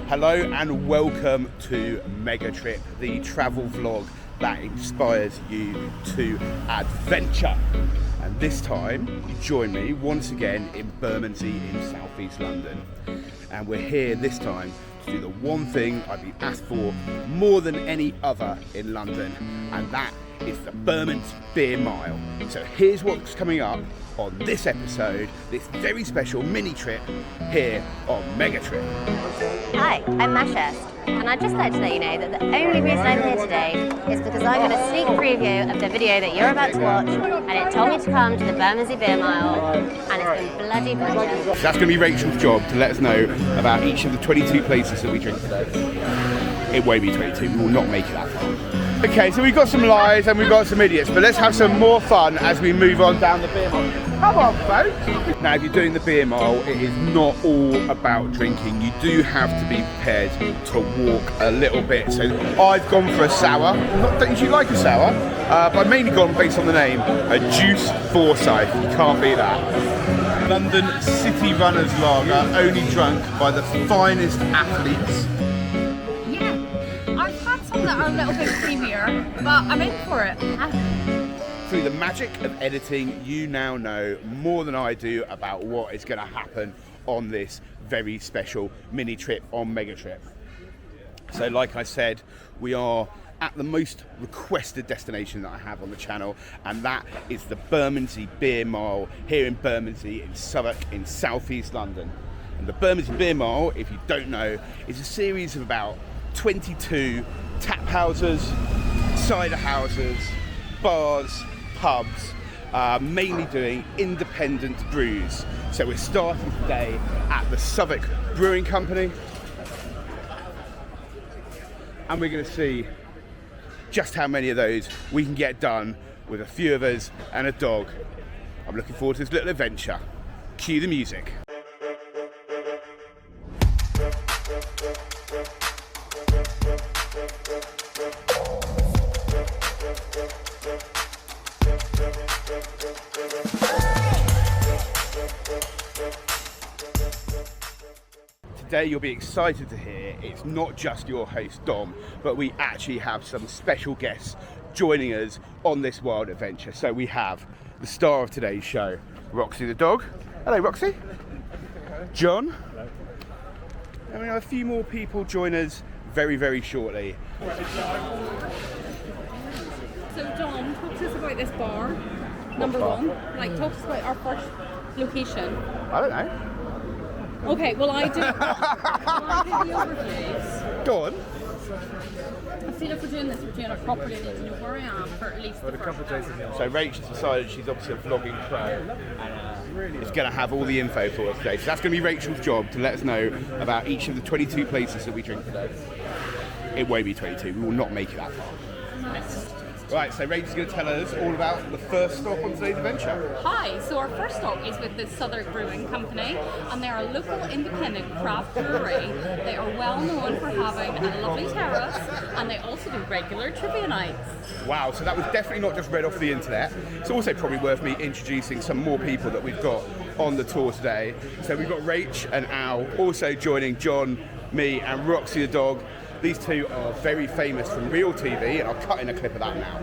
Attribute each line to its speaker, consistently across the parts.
Speaker 1: Hello and welcome to Mega Trip, the travel vlog that inspires you to adventure. And this time, you join me once again in Bermondsey in southeast London. And we're here this time to do the one thing I've been asked for more than any other in London, and that is the Bermondsey Beer Mile. So here's what's coming up on this episode, this very special mini trip here on Mega Trip.
Speaker 2: Hi, I'm Masha, and I'd just like to let you know that the only reason I'm here today is because I got a sneak preview of the video that you're about to watch, and it told me to come to the Bermondsey Beer Mile, and it's been bloody brilliant.
Speaker 1: So that's going to be Rachel's job, to let us know about each of the 22 places that we drink today. It won't be 22, we will not make it that far. Okay, so we've got some lies and we've got some idiots, but let's have some more fun as we move on down the beer mile. Come on, folks! Now, if you're doing the beer mile, it is not all about drinking. You do have to be prepared to walk a little bit. So I've gone for a sour. Don't usually like a sour, but I've mainly gone based on the name, a Juice Forsyth. You can't beat that. London City Runners Lager, only drunk by the finest athletes.
Speaker 3: That are a little bit creamier, but I'm in for it.
Speaker 1: Through the magic of editing, you now know more than I do about what is going to happen on this very special mini trip on Mega Trip. So like I said, we are at the most requested destination that I have on the channel, and that is the Bermondsey Beer Mile here in Bermondsey in Southwark in southeast London. And the Bermondsey Beer Mile, if you don't know, is a series of about 22 tap houses, cider houses, bars, pubs, mainly doing independent brews. So we're starting today at the Southwark Brewing Company, and we're going to see just how many of those we can get done with a few of us and a dog. I'm looking forward to this little adventure. Cue the music. Today you'll be excited to hear it's not just your host Dom, but we actually have some special guests joining us on this wild adventure. So we have the star of today's show, Roxy the dog. Hello Roxy. John.
Speaker 4: Hello.
Speaker 1: And we have a few more people join us very, very shortly.
Speaker 3: So Dom, talk to us about this bar, number one. Like, talk to us about our first location.
Speaker 1: I don't know.
Speaker 3: Okay, well I do the overviews.
Speaker 1: Go on.
Speaker 3: I feel if we're doing this, we're doing it properly, need to know where I am for at least the
Speaker 4: couple of days in the office.
Speaker 1: So Rach has decided she's obviously a vlogging pro and is going to have all the info for us today. So that's going to be Rachel's job, to let us know about each of the 22 places that we drink today. It won't be 22, we will not make it that far. Right, so Rachel's going to tell us all about the first stop on today's adventure.
Speaker 3: Hi, so our first stop is with the Southwark Brewing Company, and they are a local independent craft brewery. They are well known for having a lovely terrace, and they also do regular trivia nights.
Speaker 1: Wow, so that was definitely not just read off the internet. It's also probably worth me introducing some more people that we've got on the tour today. So we've got Rach and Al also joining John, me and Roxy the dog. These two are very famous from real TV, and I'll cut in a clip of that now.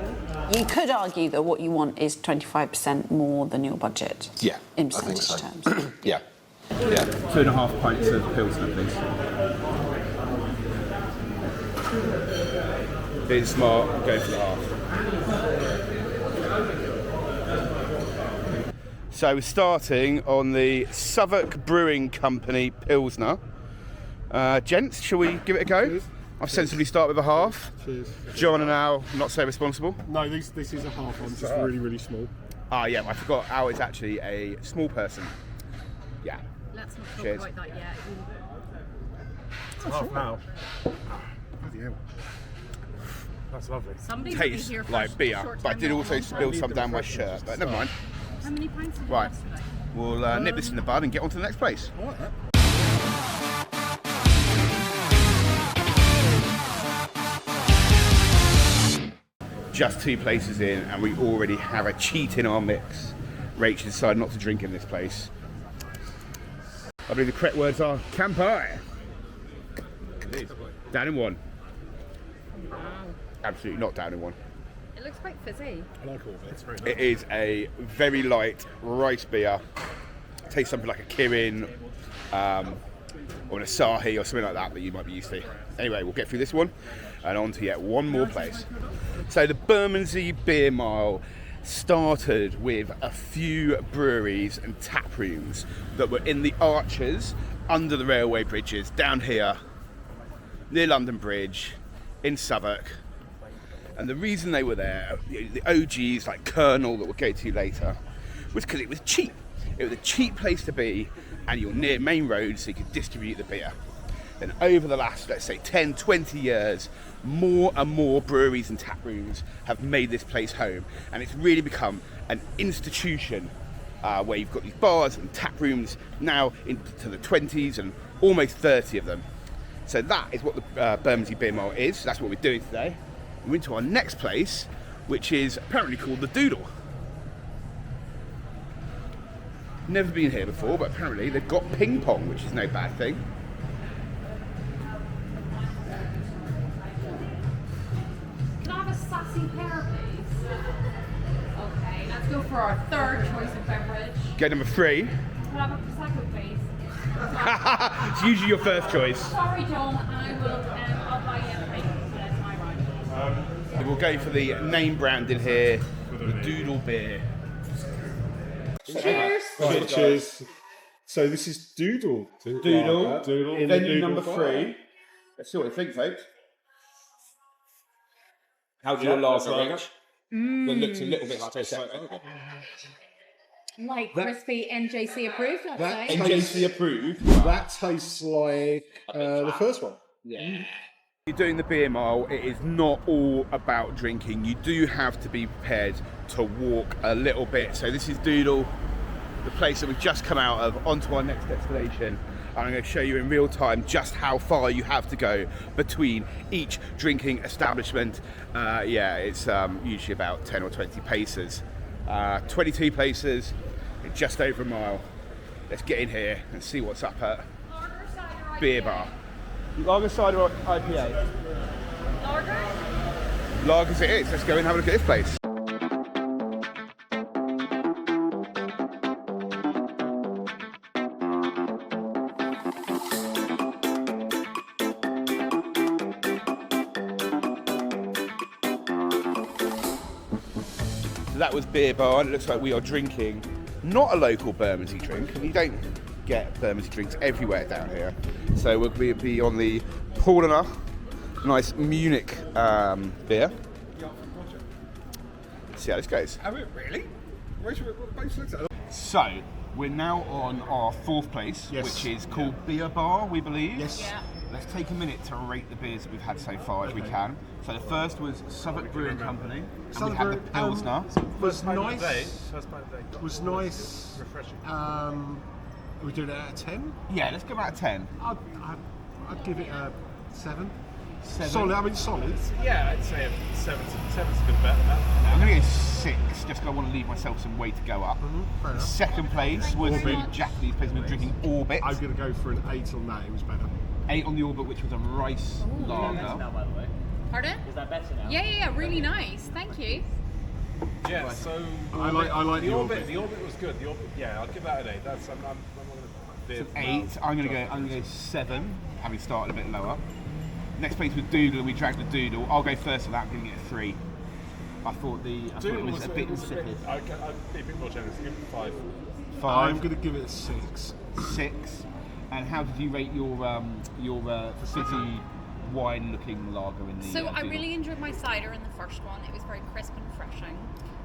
Speaker 5: You could argue that what you want is 25% more than your budget.
Speaker 6: Yeah,
Speaker 5: in
Speaker 6: I think
Speaker 5: percentage
Speaker 6: so.
Speaker 5: terms.
Speaker 6: Yeah.
Speaker 1: 2.5 pints of Pilsner, please. Being smart, go for the half. So we're starting on the Southwark Brewing Company Pilsner. Gents, shall we give it a go?
Speaker 4: Cheers.
Speaker 1: I'll sensibly start with a half.
Speaker 4: Cheers.
Speaker 1: John and Al, not so responsible.
Speaker 4: No, this is a half one, just really, really small.
Speaker 1: Ah, yeah, I forgot. Al is actually a small person. Yeah.
Speaker 3: Let's not talk
Speaker 1: Cheers.
Speaker 3: about that yet.
Speaker 4: Half now. Bloody hell. That's lovely.
Speaker 3: Somebody's been
Speaker 1: Tastes
Speaker 3: here for
Speaker 1: like
Speaker 3: a
Speaker 1: beer,
Speaker 3: short
Speaker 1: but I
Speaker 3: time
Speaker 1: did
Speaker 3: now.
Speaker 1: also spill some down my shirt, but never mind.
Speaker 3: How many pints did you
Speaker 1: Right,
Speaker 3: yesterday?
Speaker 1: we'll nip this in the bud and get on to the next place. Just 2 places in, and we already have a cheat in our mix. Rach decided not to drink in this place. I believe the correct words are Kampai.
Speaker 4: indeed.
Speaker 1: Down in one.
Speaker 3: Wow.
Speaker 1: Absolutely not down in one.
Speaker 3: It looks quite fizzy.
Speaker 4: I like all of it. It's very nice.
Speaker 1: It is a very light rice beer. Tastes something like a Kirin or an Asahi or something like that you might be used to. Anyway, we'll get through this one and on to yet one more place. So the Bermondsey Beer Mile started with a few breweries and tap rooms that were in the arches under the railway bridges down here near London Bridge in Southwark. And the reason they were there, the OGs like Colonel that we'll go to later, was because it was cheap. It was a cheap place to be and you're near main roads so you could distribute the beer. And over the last, let's say, 10, 20 years, more and more breweries and tap rooms have made this place home. And it's really become an institution where you've got these bars and tap rooms now into the 20s and almost 30 of them. So that is what the Bermondsey Beer Mile is. That's what we're doing today. We're into our next place, which is apparently called the Doodle. Never been here before, but apparently they've got ping pong, which is no bad thing.
Speaker 3: Can I have a sassy pear, please? Okay, let's go for our third choice of beverage.
Speaker 1: Get number 3.
Speaker 3: Can I have a Prosecco, please?
Speaker 1: It's usually your first choice.
Speaker 3: Sorry, John, and I will, I'll buy you a drink, so that's my right.
Speaker 1: We'll go for the name branded here, the Doodle beer.
Speaker 3: Cheers!
Speaker 4: Right, cheers. So this is Doodle.
Speaker 1: Doodle.
Speaker 4: Doodle. In
Speaker 1: Venue
Speaker 4: the
Speaker 1: number
Speaker 4: Doodle
Speaker 1: 3. Let's see what you think, folks. How's your lager, Rach? It looks a little bit like Prosecco.
Speaker 3: Like crispy NJC approved, let's
Speaker 4: That-
Speaker 3: say.
Speaker 1: NJC approved.
Speaker 4: That tastes like the first one.
Speaker 1: Yeah. You're doing the beer mile, it is not all about drinking. You do have to be prepared to walk a little bit. So this is Doodle, the place that we've just come out of, onto our next destination. And I'm going to show you in real time just how far you have to go between each drinking establishment. It's usually about 10 or 20 paces. 22 places, just over a mile. Let's get in here and see what's up at Beer Bar. Lager, cider, or IPA?
Speaker 3: Lager?
Speaker 1: Lager as it is. Let's go and have a look at this place. So that was Beer Bar, and it looks like we are drinking not a local Bermondsey drink. You don't get Bermondsey drinks everywhere down here. So we'll be on the Paulaner, nice Munich beer. See how this goes.
Speaker 4: Have it really?
Speaker 1: So we're now on our 4th place,
Speaker 4: Yes.
Speaker 1: which is called Beer Bar, we believe.
Speaker 4: Yes.
Speaker 3: Yeah.
Speaker 1: Let's take a minute to rate the beers that we've had so far as we can. So the first was Southwark Brewing Company, and we had the Pilsner.
Speaker 4: Was nice.
Speaker 6: First pint of the day.
Speaker 4: Was nice.
Speaker 6: Refreshing.
Speaker 4: Are we doing it out of 10?
Speaker 1: Yeah, let's go out of 10.
Speaker 4: I'd give it a 7.
Speaker 1: 7.
Speaker 4: Solid. I mean, solid.
Speaker 6: Yeah, I'd say a 7's a good bet.
Speaker 1: I'm going to go 6, just because I want to leave myself some way to go up.
Speaker 4: Fair
Speaker 1: The
Speaker 4: enough.
Speaker 1: second place was the
Speaker 4: Orbit.
Speaker 1: Japanese place we were drinking Orbit.
Speaker 4: I'm going to go for an 8 on that. It was better.
Speaker 1: 8 on the Orbit, which was a rice lager.
Speaker 3: Pardon? Is that better now? Yeah, really nice. Thank you.
Speaker 6: Yeah, so
Speaker 4: I like
Speaker 6: the
Speaker 4: the
Speaker 6: Orbit.
Speaker 4: Orbit.
Speaker 6: The Orbit was good. The Orbit, yeah, I'll give that an 8. That's I'm one of the
Speaker 1: 8. I'm gonna go 7, having started a bit lower. Next place was Doodle, and we dragged the Doodle. I'll go first for that, giving it a 3. I thought it was a bit insipid.
Speaker 6: I'd be a bit more generous. Give it 5.
Speaker 1: 5.
Speaker 4: I'm going to give it a 6.
Speaker 1: 6. And how did you rate your fizzy wine-looking lager in the?
Speaker 3: So I
Speaker 1: Doodle?
Speaker 3: really enjoyed my cider in the first one. It was very crisp and refreshing.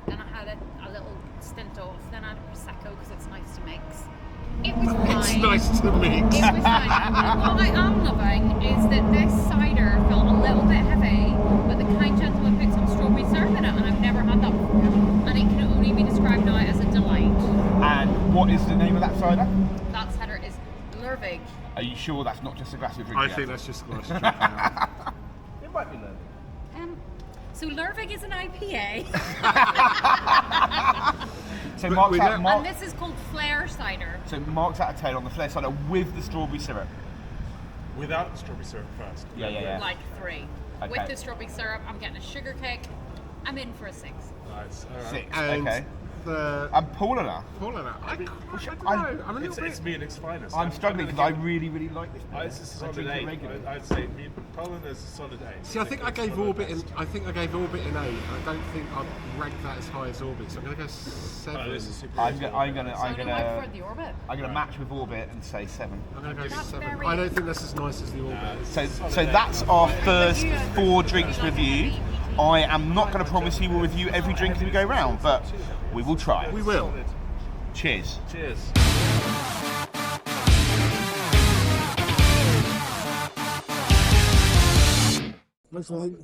Speaker 3: Then I had a little stint off. Then I had a Prosecco because it's nice to mix. It was fine.
Speaker 4: It's nice to mix.
Speaker 3: It was fine. What I am loving is that this cider felt a little bit heavy, but the kind gentleman put some strawberry syrup in it, and I've never had that before. And it can only be described now as a delight.
Speaker 1: And what is the name of that cider?
Speaker 3: That cider is Lervig.
Speaker 1: Are you sure that's not just a glass of drink?
Speaker 4: I
Speaker 1: yet?
Speaker 4: think that's just a nice drink. Now.
Speaker 1: It might be then.
Speaker 3: So Lervig is an IPA,
Speaker 1: So
Speaker 4: But
Speaker 1: Mark's
Speaker 4: we
Speaker 1: out,
Speaker 4: know-
Speaker 3: and this is called Flair cider.
Speaker 1: so Mark's out of 10 on the Flair cider with the strawberry syrup.
Speaker 6: Without the strawberry syrup first.
Speaker 1: Yeah.
Speaker 3: Like 3.
Speaker 1: Okay.
Speaker 3: With the strawberry syrup, I'm getting a sugar cake. I'm in for a 6.
Speaker 6: Nice. All right.
Speaker 1: 6.
Speaker 4: And
Speaker 1: Okay.
Speaker 4: the
Speaker 1: Paula.
Speaker 4: Paula, I don't know. I'm a little bit.
Speaker 6: It's me at its finest.
Speaker 1: I'm struggling because I really like this.
Speaker 6: It's a solid
Speaker 1: drink it
Speaker 6: 8.
Speaker 1: regularly.
Speaker 6: I'd say me and Poland is a solid 8.
Speaker 4: See, I think I gave Orbit an 8. I don't think I'd rank that as high as Orbit, so I'm going to go 7.
Speaker 6: Oh, this is super.
Speaker 1: I'm gonna
Speaker 3: I prefer the Orbit.
Speaker 1: I'm gonna match with Orbit and say 7.
Speaker 4: I'm going to go
Speaker 3: That's
Speaker 4: 7.
Speaker 3: very-
Speaker 4: I don't think that's as nice as the Orbit.
Speaker 1: So that's our first 4 drinks review. I am not going to promise you we'll review every drink as we go round, but we will try.
Speaker 4: We will.
Speaker 1: Cheers.
Speaker 6: Cheers.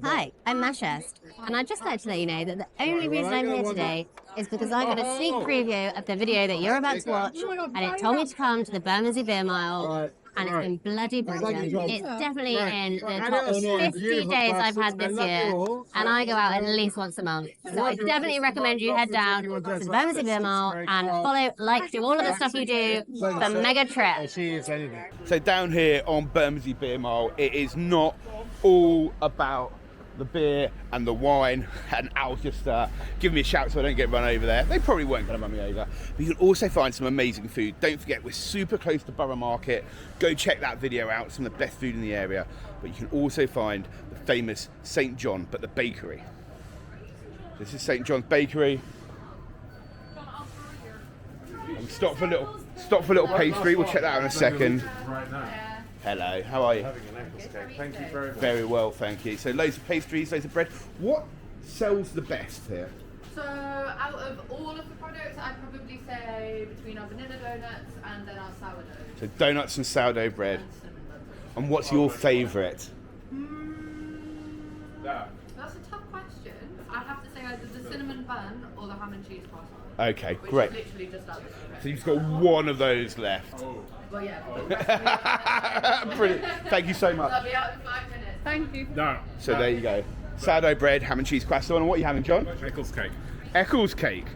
Speaker 2: Hi, I'm Mashest, and I'd just like to let you know that the only reason I'm here today is because I got a sneak preview of the video that you're about to watch, and it told me to come to the Bermondsey Beer Mile, and it's been bloody brilliant. It's definitely in the top 50 days I've had this year, and I go out at least once a month. So I definitely recommend you head down to the Bermondsey Beer Mile and follow, like, do all of the stuff you do for Mega Trip.
Speaker 1: So down here on Bermondsey Beer Mile, it is not all about the beer and the wine, and Al's just giving me a shout so I don't get run over there. They probably weren't going to run me over. But you can also find some amazing food. Don't forget, we're super close to Borough Market. Go check that video out, some of the best food in the area. But you can also find the famous St. John, but the bakery. This is St. John's Bakery. And stop for a little pastry. We'll check that out in a second.
Speaker 6: Right now.
Speaker 1: Hello, how are you?
Speaker 6: Having an Eccles cake. Thank you very much.
Speaker 1: Very well, thank you. So loads of pastries, loads of bread. What sells the best here?
Speaker 7: So out of all of the products, I'd probably say between our vanilla donuts and then our sourdough.
Speaker 1: So donuts and sourdough bread.
Speaker 7: And cinnamon buns.
Speaker 1: And what's your favourite?
Speaker 7: That's a tough question. I'd have to say either the cinnamon bun or the ham and cheese croissant.
Speaker 1: Okay,
Speaker 7: Which
Speaker 1: great.
Speaker 7: is literally just out of
Speaker 1: So you've got one of those left.
Speaker 7: Well, yeah.
Speaker 1: Brilliant. Thank you so much.
Speaker 7: I'll be out in 5 minutes. Thank you.
Speaker 6: No.
Speaker 1: So there you go. Sourdough bread, ham and cheese croissant. And what are you having, John?
Speaker 6: Eccles cake.
Speaker 1: Eccles cake.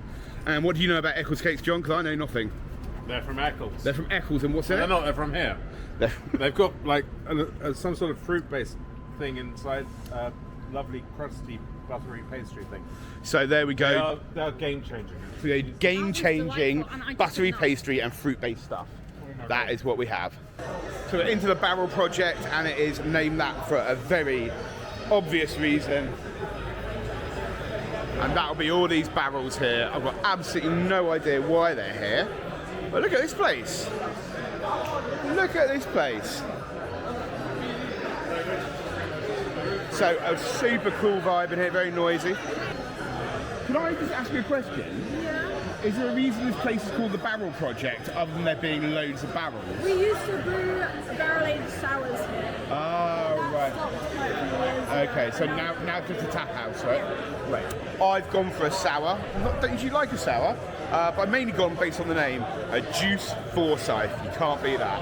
Speaker 1: And what do you know about Eccles cakes, John? Because I know nothing.
Speaker 6: They're from Eccles.
Speaker 1: They're from Eccles, and what's in
Speaker 6: They're
Speaker 1: it?
Speaker 6: not. They're from here.
Speaker 1: They're-
Speaker 6: They've got like some sort of fruit-based thing inside. Lovely, crusty, buttery pastry thing.
Speaker 1: So there we go.
Speaker 6: They are game-changing.
Speaker 1: A game-changing
Speaker 3: delightful, and I just
Speaker 1: buttery
Speaker 3: love-
Speaker 1: pastry and fruit-based stuff. That is what we have. So we're into the barrel project, and it is named that for a very obvious reason. And that'll be all these barrels here. I've got absolutely no idea why they're here. But look at this place. Look at this place. So a super cool vibe in here, very noisy. Can I just ask you a question? Yeah. Is there a reason this place is called the Barrel Project, other than there being loads of barrels?
Speaker 8: We used to brew barrel-aged sours here.
Speaker 1: Oh, right.
Speaker 8: Stopped quite a few years ago.
Speaker 1: Okay, so now just a tap house, right? Right. I've gone for a sour. Don't usually like a sour, but I've mainly gone based on the name, a Juice Forsyth. You can't beat that.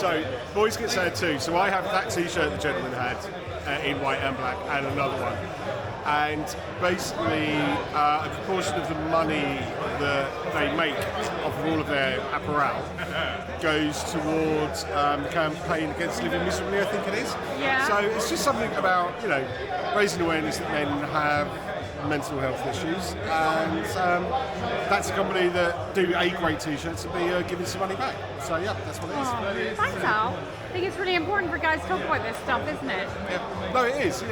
Speaker 4: So, boys get sad too. So I have that T-shirt the gentleman had in white and black, and another one. And basically, a proportion of the money that they make off of all of their apparel goes towards the campaign against living miserably, I think it is.
Speaker 3: Yeah.
Speaker 4: So it's just something about, raising awareness that men have mental health issues, and that's a company that do A great T-shirts and B giving some money back. So yeah, that's what it is.
Speaker 3: Thanks, Al. I think it's really important for guys to talk about this stuff, isn't it?
Speaker 4: Yeah. No, it is.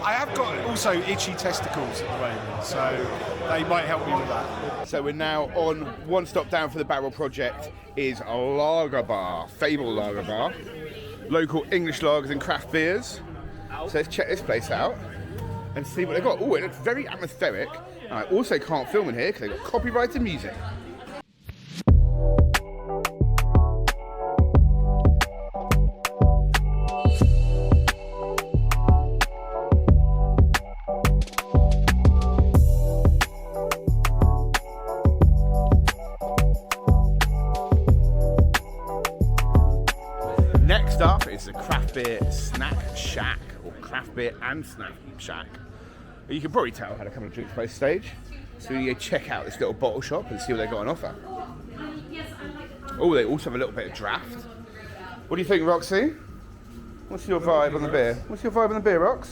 Speaker 4: I have got also itchy testicles at the moment, so they might help me with that.
Speaker 1: So we're now on one stop down for the Barrel Project is a lager bar, Fable Lager Bar. Local English lagers and craft beers. So let's check this place out and see what they've got. Oh, it looks very atmospheric. And I also can't film in here because they've got copyrighted music. Next up is the Craft Beer Snack Shack, or Craft Beer and Snack Shack. You can probably tell I had a couple of drinks post stage, so you go check out this little bottle shop and see what they've got on offer. Oh, they also have a little bit of draft. What do you think, Roxy? What's your vibe on the beer? What's your vibe on the beer, Rox?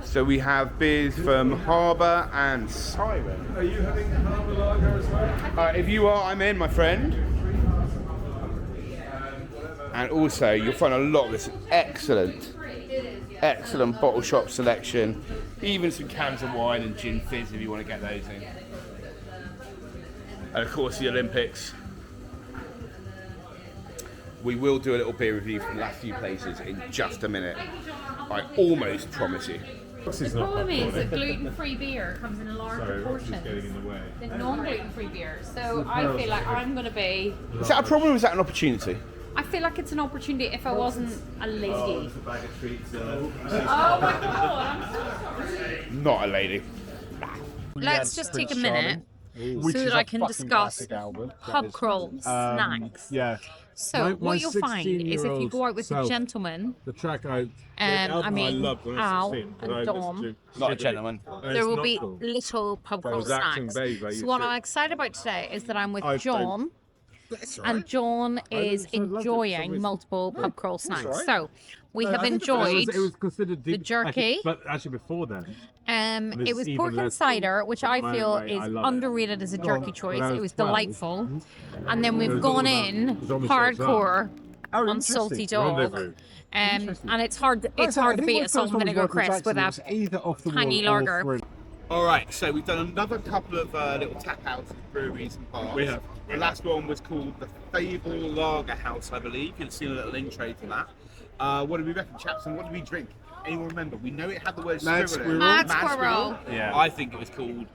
Speaker 1: So we have beers from Harbour and Siren.
Speaker 6: Are you having Harbour Lager as well?
Speaker 1: If you are, I'm in, my friend. And also, you'll find a lot of this excellent bottle shop selection. Even some cans of wine and gin fizz if you want to get those in. And of course, the Olympics. We will do a little beer review from the last few places in just a minute. I almost promise you.
Speaker 3: The problem is that gluten-free beer comes in a larger portion
Speaker 6: Getting in the way.
Speaker 3: than non-gluten-free beer. So I feel like I'm going to be...
Speaker 1: Is that a problem or is that an opportunity?
Speaker 3: I feel like it's an opportunity if I wasn't a lady.
Speaker 6: It's a bag of treats.
Speaker 3: Oh my god, I'm so sorry.
Speaker 1: Not a lady.
Speaker 3: Let's just take a minute so that I can discuss pub crawl snacks.
Speaker 4: Yeah.
Speaker 3: So what you'll find is if you go out with a gentleman,
Speaker 6: The track
Speaker 3: I mean,
Speaker 6: loved when
Speaker 3: Al
Speaker 6: 16, but
Speaker 3: and
Speaker 6: I
Speaker 3: Dom,
Speaker 6: listened to
Speaker 1: Not a gentleman.
Speaker 3: there will be
Speaker 6: cool.
Speaker 3: little pub
Speaker 6: That
Speaker 3: crawl
Speaker 6: was Acton
Speaker 3: snacks.
Speaker 6: Babe, I used
Speaker 3: So what
Speaker 6: to-
Speaker 3: I'm excited about today is that I'm with
Speaker 4: I've
Speaker 3: John, and John is
Speaker 6: so loved it for some
Speaker 3: enjoying
Speaker 6: reason.
Speaker 3: multiple pub crawl snacks.
Speaker 6: right.
Speaker 3: So we have
Speaker 6: I think
Speaker 3: enjoyed.
Speaker 6: it was considered
Speaker 3: the
Speaker 6: deep,
Speaker 3: jerky.
Speaker 6: but actually before then.
Speaker 3: It was
Speaker 6: even
Speaker 3: pork and
Speaker 6: less-
Speaker 3: cider, which I feel
Speaker 6: I
Speaker 3: is
Speaker 6: love it.
Speaker 3: underrated as a jerky choice.
Speaker 6: when I
Speaker 3: It
Speaker 6: was
Speaker 3: was
Speaker 6: 12.
Speaker 3: delightful. And then
Speaker 6: It
Speaker 3: we've
Speaker 6: was all
Speaker 3: gone
Speaker 6: about-
Speaker 3: in
Speaker 6: it was on the shelves
Speaker 3: hardcore
Speaker 6: Oh,
Speaker 3: on
Speaker 6: interesting.
Speaker 3: salty dog.
Speaker 6: Rendezvous.
Speaker 3: And it's hard to beat a salt and vinegar crisp with a
Speaker 4: either off the
Speaker 3: tangy
Speaker 4: wall or
Speaker 3: lager.
Speaker 4: through.
Speaker 1: All right, so we've done another couple of little tap outs at breweries and bars.
Speaker 4: We have.
Speaker 1: The last one was called the Fable Lager House, I believe. You'll see a little intro to that. What did we reckon, chaps? And what did we drink? Anyone remember? We know it had the word
Speaker 4: Mad
Speaker 1: squirrel in it.
Speaker 4: Squirrel.
Speaker 3: Mad Squirrel.
Speaker 6: Yeah.
Speaker 1: I think it was called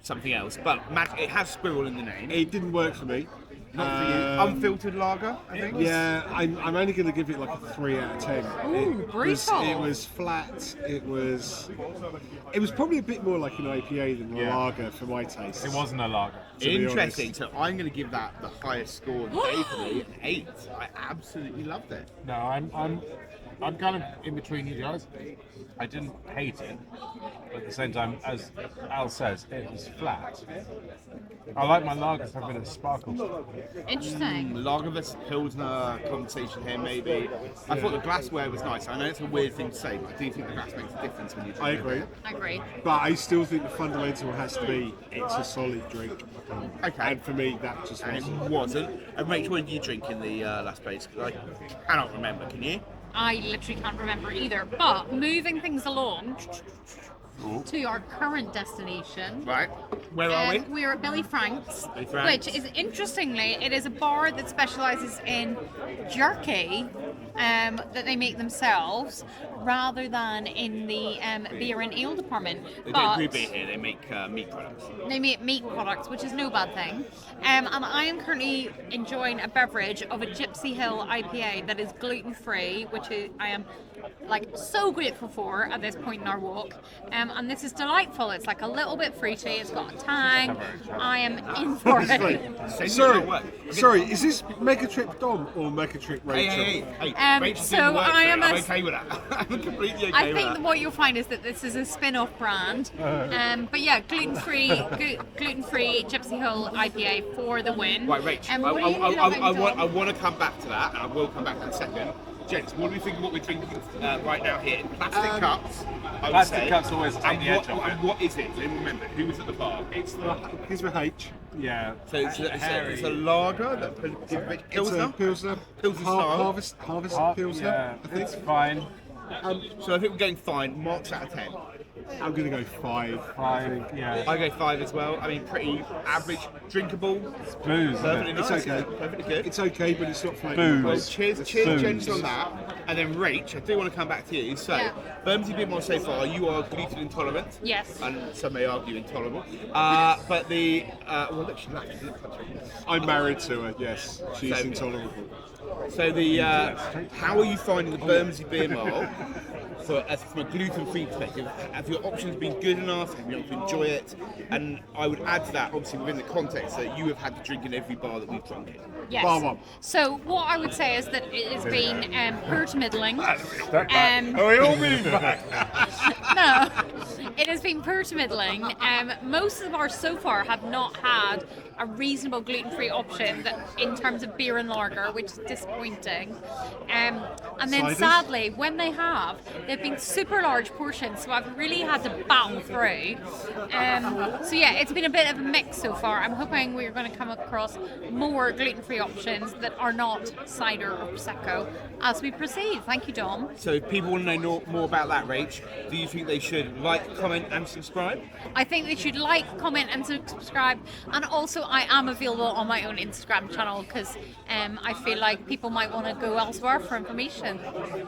Speaker 1: something else, but it has squirrel in the name.
Speaker 4: It didn't work for me.
Speaker 1: Not for you. Unfiltered lager, I think.
Speaker 4: Yeah, I'm only going to give it like a 3 out of 10.
Speaker 3: brutal.
Speaker 4: It was flat. It was probably a bit more like an IPA than a
Speaker 6: Yeah.
Speaker 4: lager for my taste.
Speaker 6: It wasn't a lager.
Speaker 4: to be
Speaker 1: Interesting. So I'm going to give that the highest score today for me, an 8. I absolutely loved it.
Speaker 6: No, I'm kind of in between you guys. I didn't hate it, but at the same time, as Al says, it was flat. I like my lagers to have a bit of sparkle.
Speaker 3: Interesting.
Speaker 1: Lager versus Pilsner conversation here, maybe. I thought the glassware was nice. I know it's a weird thing to say, but I do think the glass makes a difference when you drink
Speaker 4: I
Speaker 1: it.
Speaker 4: agree.
Speaker 3: I agree.
Speaker 4: But I still think the fundamental has to be it's a solid drink.
Speaker 1: Okay.
Speaker 4: And for me, that just
Speaker 1: And it
Speaker 4: wasn't.
Speaker 1: wasn't. And Rach, what did you drink in the last place? Because I cannot remember. Can you?
Speaker 3: I literally can't remember either. But moving things along to our current destination.
Speaker 1: Right. Where are we?
Speaker 3: We're at Billy Frank's,
Speaker 1: Billy Frank's.
Speaker 3: which is interestingly, it is a bar that specialises in jerky that they make themselves, rather than in the beer and ale department.
Speaker 1: They
Speaker 3: But
Speaker 1: don't brew beer here. They make meat products.
Speaker 3: they make meat products, which is no bad thing. And I am currently enjoying a beverage of a Gypsy Hill IPA that is gluten-free, which I am like so grateful for at this point in our walk. And this is delightful. It's like a little bit fruity. It's got a tang. I am in for it.
Speaker 4: Sorry, is this Mega Trip Dom or Mega Trip Rachel?
Speaker 1: Hey. Rachel's
Speaker 3: so
Speaker 1: doing the work
Speaker 3: I
Speaker 1: for
Speaker 3: am
Speaker 1: it. I'm
Speaker 3: a-
Speaker 1: okay with that. I'm completely okay
Speaker 3: I
Speaker 1: with
Speaker 3: think
Speaker 1: that.
Speaker 3: that what you'll find is that this is a spin-off brand. But yeah, gluten-free Gypsy Hill IPA for the win.
Speaker 1: Right, Rach,
Speaker 3: What are you loving,
Speaker 1: I
Speaker 3: Dom?
Speaker 1: want to come back to that, and I will come back in a second. Gents, what do we think of what we're drinking right now here in plastic cups? I would
Speaker 6: Plastic
Speaker 1: say.
Speaker 6: cups always take
Speaker 1: And
Speaker 6: the edge off it.
Speaker 1: and what is it? Anyone remember? Who was at the bar?
Speaker 4: Here's with H.
Speaker 6: Yeah.
Speaker 1: So it's a lager that
Speaker 4: It's
Speaker 1: Pilsner.
Speaker 4: a Pilsner.
Speaker 1: Pilsner style.
Speaker 4: Harvest Pilsner.
Speaker 6: Yeah,
Speaker 4: I think.
Speaker 6: it's fine.
Speaker 1: So I think we're going fine. Marks out of 10.
Speaker 4: I'm going to go 5.
Speaker 6: Fine, yeah.
Speaker 1: I go 5 as well. I mean, pretty average, drinkable.
Speaker 6: Booze, isn't
Speaker 1: Perfectly
Speaker 6: it?
Speaker 1: nice.
Speaker 4: It's okay.
Speaker 1: Perfectly good.
Speaker 4: It's okay, but it's not flavoured.
Speaker 6: Booze.
Speaker 1: Well, cheers,
Speaker 6: It's
Speaker 1: cheers,
Speaker 6: booze.
Speaker 1: gents, on that. And then, Rach, I do want to come back to you. So,
Speaker 3: Yeah.
Speaker 1: Bermondsey Beer so far, you are gluten intolerant.
Speaker 3: Yes.
Speaker 1: And some may argue intolerable. But the well, look, she laughed. She didn't touch it.
Speaker 4: I'm married to her, yes. She's
Speaker 1: So-
Speaker 4: intolerable.
Speaker 1: So the how are you finding the Bermondsey Beer Mile from a gluten-free perspective? Have your options been good enough? Have you been able to enjoy it? And I would add to that, obviously within the context that you have had to drink in every bar that we've drunk in.
Speaker 3: Yes.
Speaker 4: Bar one.
Speaker 3: So what I would say is that it has been poor to middling.
Speaker 6: Are we all moving back?
Speaker 3: No, it has been poor to middling. Most of the bars so far have not had a reasonable gluten-free option that, in terms of beer and lager, which is disappointing. And then
Speaker 4: Ciders?
Speaker 3: sadly, when they have, they've been super large portions, so I've really had to battle through. So yeah, it's been a bit of a mix so far. I'm hoping we're going to come across more gluten-free options that are not cider or prosecco as we proceed. Thank you, Dom.
Speaker 1: So if people want to know more about that, Rach, do you think they should like, comment and subscribe?
Speaker 3: I think they should like, comment and subscribe, and also I am available on my own Instagram channel because I feel like people might want to go elsewhere for information.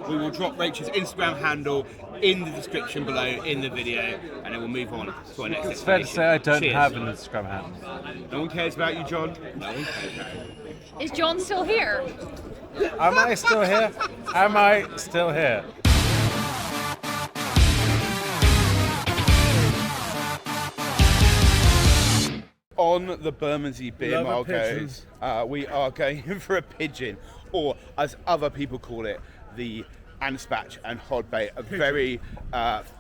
Speaker 1: We will drop Rachel's Instagram handle in the description below in the video, and then we'll move on to our next
Speaker 6: It's fair to
Speaker 1: destination.
Speaker 6: say I don't
Speaker 1: Cheers.
Speaker 6: have an Instagram handle.
Speaker 1: No one cares about you, John. No one cares about you.
Speaker 3: Is John still here?
Speaker 6: Am I still here? Am I still here?
Speaker 1: On the Bermondsey Beer
Speaker 6: Love a
Speaker 1: Mile
Speaker 6: pigeon.
Speaker 1: goes, we are going for a pigeon, or as other people call it, the Anspach and Hobday, a very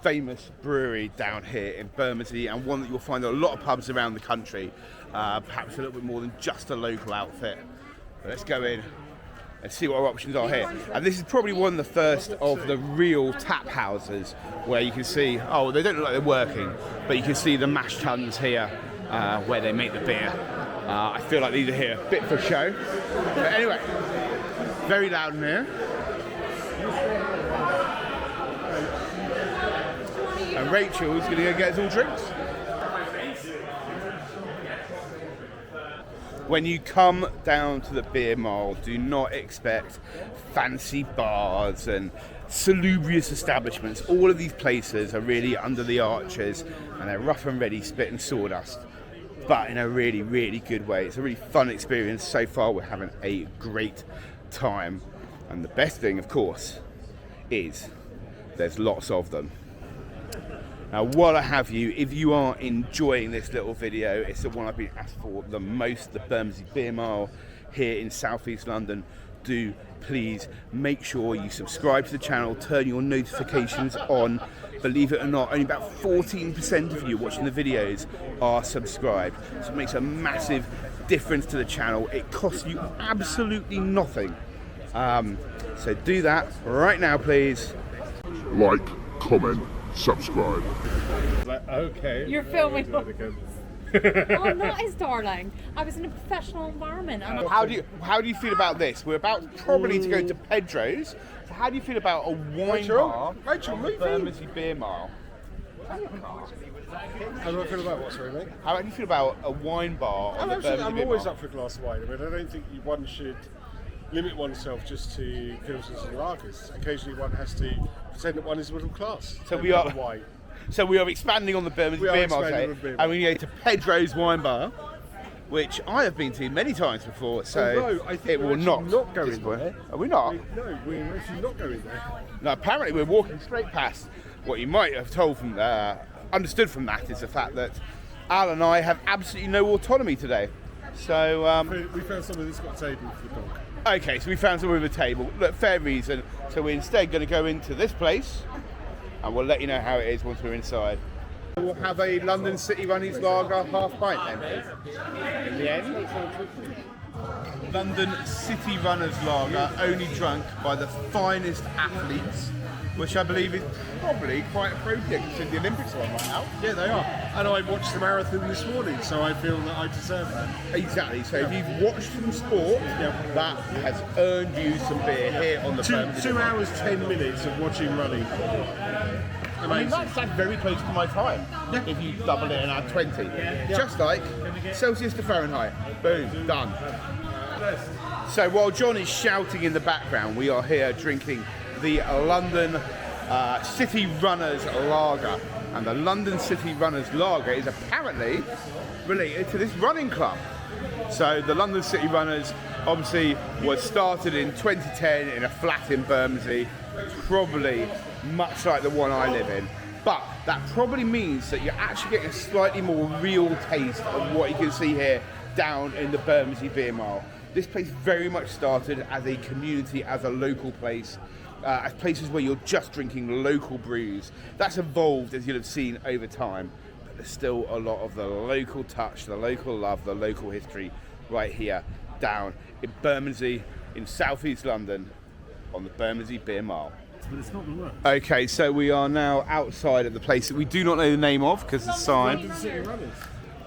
Speaker 1: famous brewery down here in Bermondsey, and one that you'll find in a lot of pubs around the country, perhaps a little bit more than just a local outfit. But let's go in and see what our options are here. And this is probably one of the first of the real tap houses where you can see, oh, they don't look like they're working, but you can see the mash tuns here where they make the beer. I feel like these are here a bit for show. But anyway, very loud in here. And Rachel's going to go get us all drinks. When you come down to the beer mile, do not expect fancy bars and salubrious establishments. All of these places are really under the arches, and they're rough and ready, spit and sawdust, but in a really, really good way. It's a really fun experience. So far, we're having a great time. And the best thing, of course, is there's lots of them. Now, while I have you, if you are enjoying this little video, it's the one I've been asked for the most, the Bermondsey Beer Mile here in South East London. Do please make sure you subscribe to the channel, turn your notifications on. Believe it or not, only about 14% of you watching the videos are subscribed. So it makes a massive difference to the channel. It costs you absolutely nothing. So do that right now, please.
Speaker 9: Like, comment, subscribe.
Speaker 6: Okay.
Speaker 3: You're filming. Oh, that is darling. I was in a professional environment.
Speaker 1: How do you feel about this? We're about probably to go to Pedro's. So how do you feel about a wine bar on the Bermondsey Beer Mile?
Speaker 4: How do I feel about what, sorry, mate?
Speaker 1: How do you feel about a wine bar on the Bermondsey
Speaker 4: I'm
Speaker 1: Beer
Speaker 4: always
Speaker 1: Mile?
Speaker 4: up for a glass of wine. I mean, I don't think one should limit oneself just to pilsners and lagers. Occasionally one has to pretend that one is middle class.
Speaker 1: So
Speaker 4: no
Speaker 1: we are-
Speaker 4: matter why.
Speaker 1: So we are expanding on the Bermondsey
Speaker 4: We are
Speaker 1: Beer Mile
Speaker 4: expanding
Speaker 1: today,
Speaker 4: on the beer
Speaker 1: and we go to Pedro's Wine Bar, which I have been to many times before. So
Speaker 4: Although, I think
Speaker 1: it
Speaker 4: we're
Speaker 1: will
Speaker 4: actually
Speaker 1: not
Speaker 4: going
Speaker 1: disappoint.
Speaker 4: there.
Speaker 1: Are we not?
Speaker 4: No, we're actually not going there.
Speaker 1: No, apparently we're walking straight past. What you might have told from understood from that is the fact that Al and I have absolutely no autonomy today. So
Speaker 4: We found someone that's got a table for the dog.
Speaker 1: okay, so we found someone with a table. Look, fair reason. So we're instead going to go into this place, and we'll let you know how it is once we're inside. We'll have a London City Runners Lager half pint then, please. In the end. London City Runners Lager, only drunk by the finest athletes, which I believe is probably quite appropriate considering the Olympics are on right now.
Speaker 4: Yeah, they are. And I watched the marathon this morning, so I feel that I deserve that.
Speaker 1: Exactly. So if you've watched some sport, that has earned you some beer here on the Bermondsey.
Speaker 4: 2 hours, 10 minutes of watching running.
Speaker 1: I mean, that's very close to my time, if you double it and add 20. Just like Celsius to Fahrenheit. Boom, done. So while John is shouting in the background, we are here drinking the London City Runners Lager. And the London City Runners Lager is apparently related to this running club. So the London City Runners obviously was started in 2010 in a flat in Bermondsey, probably much like the one I live in. But that probably means that you're actually getting a slightly more real taste of what you can see here down in the Bermondsey Beer Mile. This place very much started as a community, as a local place, as places where you're just drinking local brews. That's evolved, as you'll have seen over time. there's still a lot of the local touch, the local love, the local history right here down in Bermondsey in southeast London on the Bermondsey Beer Mile.
Speaker 6: But it's not the worst.
Speaker 1: Okay, so we are now outside of the place that we do not know the name of because the sign.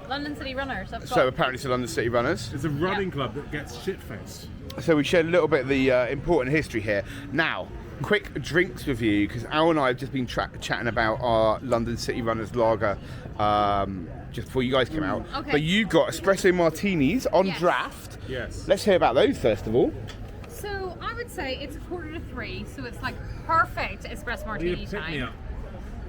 Speaker 3: London City Runners.
Speaker 1: So apparently it's the London City Runners.
Speaker 6: It's a running club that gets shit-faced.
Speaker 1: So we shared a little bit of the important history here. Now, quick drinks review, because Al and I have just been chatting about our London City Runners lager just before you guys came out.
Speaker 3: Okay.
Speaker 1: But you got espresso martinis on
Speaker 3: Yes.
Speaker 1: draft.
Speaker 6: Yes.
Speaker 1: Let's hear about those first of all.
Speaker 3: So I would say it's 2:45, so it's like perfect espresso martini
Speaker 6: You pick me
Speaker 3: time.
Speaker 6: up.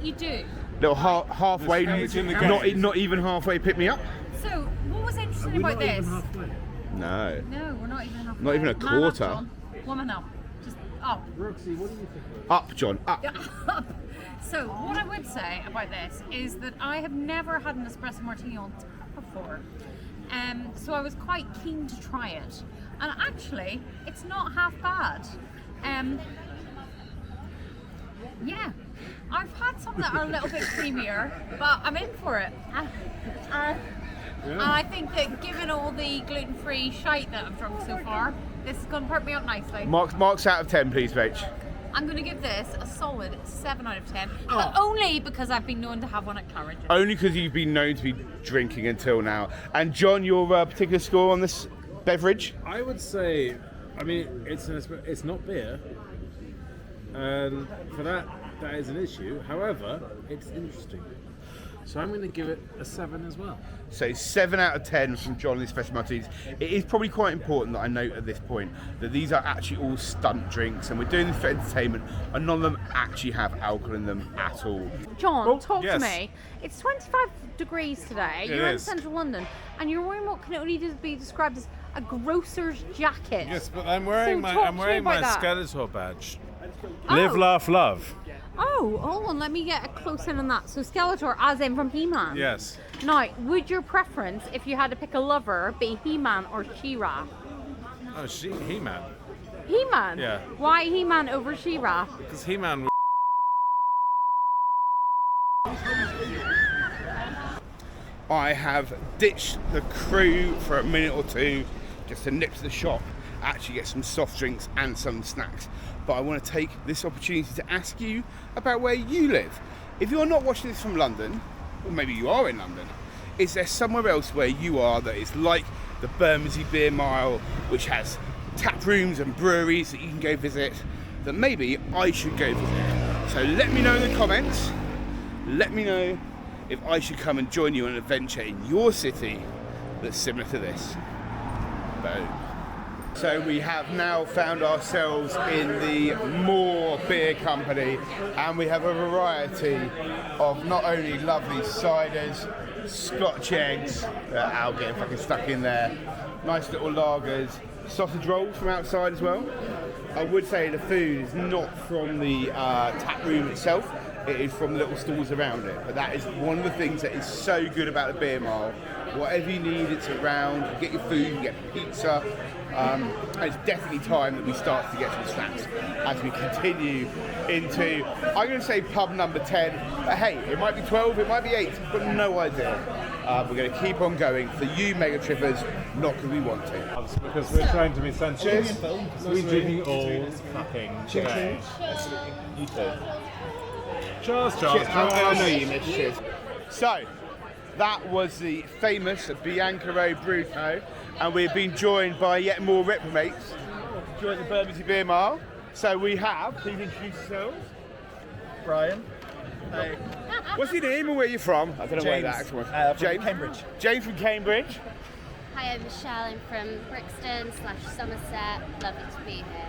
Speaker 3: You do.
Speaker 1: Little halfway,
Speaker 6: The stage in the
Speaker 1: not even halfway pick me up.
Speaker 3: So what was interesting
Speaker 6: We're
Speaker 3: about
Speaker 6: not
Speaker 3: this?
Speaker 6: even halfway.
Speaker 1: No.
Speaker 3: No, we're not even halfway.
Speaker 1: Not even a
Speaker 3: Man
Speaker 1: quarter.
Speaker 3: Up, John. Woman up. Just up.
Speaker 6: Roxy, what do you think?
Speaker 1: Up, John, up.
Speaker 3: Up. So what I would say about this is that I have never had an espresso martini on tap before. So I was quite keen to try it. And actually, it's not half bad. Yeah. I've had some that are a little bit creamier, but I'm in for it. And I think that given all the gluten-free shite that I've drunk so far, this is going to perk me up nicely.
Speaker 1: Marks out of 10, please, Rach.
Speaker 3: I'm going to give this a solid 7 out of 10, but only because I've been known to have one at Claridge's.
Speaker 1: Only because you've been known to be drinking until now. And John, your particular score on this beverage?
Speaker 6: I would say, I mean, it's not beer, and for that is an issue. However, it's interesting. So I'm going to give it a 7 as well.
Speaker 1: So 7 out of 10 from John and his Special Martinis. It is probably quite important that I note at this point that these are actually all stunt drinks and we're doing this for entertainment and none of them actually have alcohol in them at all.
Speaker 10: John, talk
Speaker 6: yes.
Speaker 10: to me. It's 25 degrees today.
Speaker 6: It
Speaker 10: You're in
Speaker 6: is.
Speaker 10: central London and you're wearing what can only be described as a grocer's jacket.
Speaker 6: Yes, but I'm wearing
Speaker 10: So talk to me
Speaker 6: my
Speaker 10: about that.
Speaker 6: Skeletor badge.
Speaker 10: Oh.
Speaker 6: Live, laugh, love.
Speaker 10: Oh, hold on, let me get a close in on that. So Skeletor, as in from He-Man.
Speaker 6: Yes.
Speaker 10: Now, would your preference, if you had to pick a lover, be He-Man or She-Ra?
Speaker 6: Oh, He-Man.
Speaker 10: He-Man?
Speaker 6: Yeah.
Speaker 10: Why He-Man over She-Ra?
Speaker 6: Because He-Man.
Speaker 1: I have ditched the crew for a minute or two just to nip to the shop, actually get some soft drinks and some snacks. But I want to take this opportunity to ask you about where you live. If you're not watching this from London, or maybe you are in London, is there somewhere else where you are that is like the Bermondsey Beer Mile, which has tap rooms and breweries that you can go visit, that maybe I should go visit? So let me know in the comments. Let me know if I should come and join you on an adventure in your city that's similar to this. Boom. So we have now found ourselves in the Moore Beer Company and we have a variety of not only lovely ciders, Scotch eggs, Al getting fucking stuck in there, nice little lagers, sausage rolls from outside as well. I would say the food is not from the tap room itself, it is from the little stalls around it, but that is one of the things that is so good about the Beer Mile. Whatever you need, it's around. You get your food, you get pizza. And it's definitely time that we start to get some snacks as we continue into, I'm going to say pub number 10, but hey, it might be 12, it might be 8, but no idea. We're going to keep on going for you mega trippers, not because we want to.
Speaker 6: Because we're trying to be sensitive.
Speaker 1: Cheers.
Speaker 6: We drink all fucking day.
Speaker 1: You too.
Speaker 6: Cheers,
Speaker 1: I know you missed. Cheers. So, that was the famous Bianco Bruto, and we've been joined by yet more reprobates to join the Bermondsey Beer Mile. So we have, please introduce yourselves.
Speaker 11: Brian. Hey.
Speaker 1: What's your name and where you're from? I don't know where that
Speaker 11: James.
Speaker 1: actually was.
Speaker 11: From
Speaker 1: James.
Speaker 11: Cambridge.
Speaker 1: James from Cambridge.
Speaker 2: Hi, I'm Michelle. I'm from Brixton/Somerset. Lovely to be here.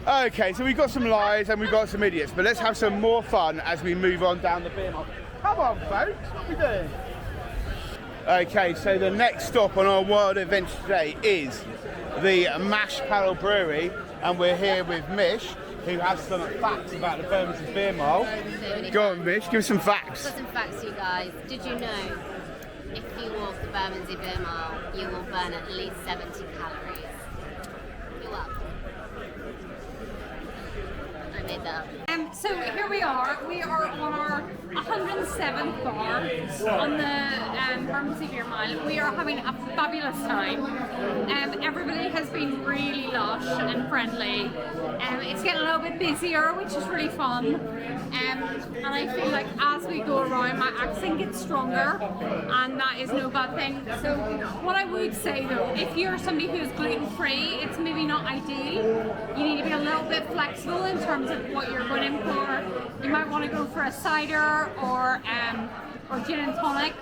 Speaker 1: Okay, so we've got some lies and we've got some idiots, but let's have some more fun as we move on down the beer mile. Come on, folks, what are we doing? Okay, so the next stop on our wild adventure today is the Mash Paddle Brewery, and we're here with Mish, who has some facts about the Bermondsey Beer Mile. Go on, Mish, give us some facts.
Speaker 2: I've got some facts, you guys. Did you know if you walk the Bermondsey Beer Mile, you will burn at least 70 calories? You're welcome. I made that up.
Speaker 3: So here we are. We are on our 107th bar on the Bermondsey Beer Mile. We are having a fabulous time. Everybody has been really lush and friendly. It's getting a little bit busier, which is really fun. And I feel like as we go around, my accent gets stronger, and that is no bad thing. So what I would say though, if you're somebody who is gluten-free, it's maybe not ideal. You need to be a little bit flexible in terms of what you're going in for. You might want to go for a cider or gin and tonic,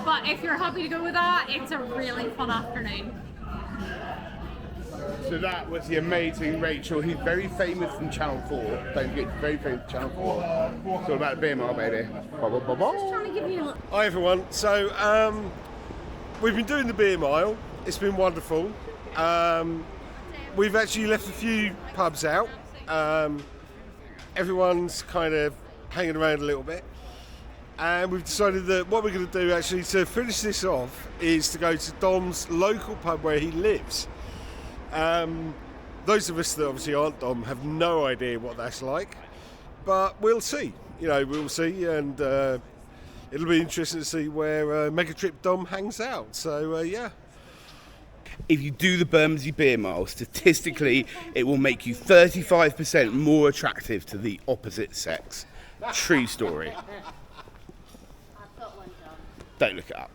Speaker 3: but if you're happy to go with that, it's a really fun afternoon.
Speaker 1: So that was the amazing Rachel. He's very famous from Channel 4. Don't forget, he's very famous from Channel 4. It's all about the beer mile, baby.
Speaker 3: Just trying to give you a little...
Speaker 4: Hi everyone. So we've been doing the beer mile. It's been wonderful. We've actually left a few pubs out. Everyone's kind of hanging around a little bit. And we've decided that what we're going to do actually to finish this off is to go to Dom's local pub where he lives. Those of us that obviously aren't Dom have no idea what that's like, but we'll see. We'll see, and it'll be interesting to see where Megatrip Dom hangs out. So yeah.
Speaker 1: If you do the Bermondsey Beer Mile, statistically, it will make you 35% more attractive to the opposite sex. True story. Don't look it up.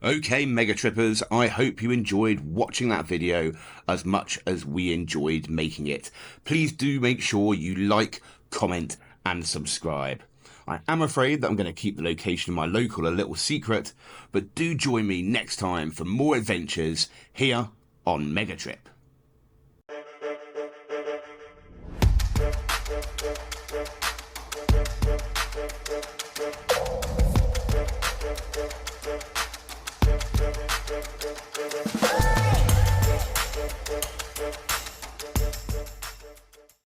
Speaker 1: Okay, Mega Trippers, I hope you enjoyed watching that video as much as we enjoyed making it. Please do make sure you like, comment and subscribe. I am afraid that I'm going to keep the location of my local a little secret, but do join me next time for more adventures here on Mega Trip.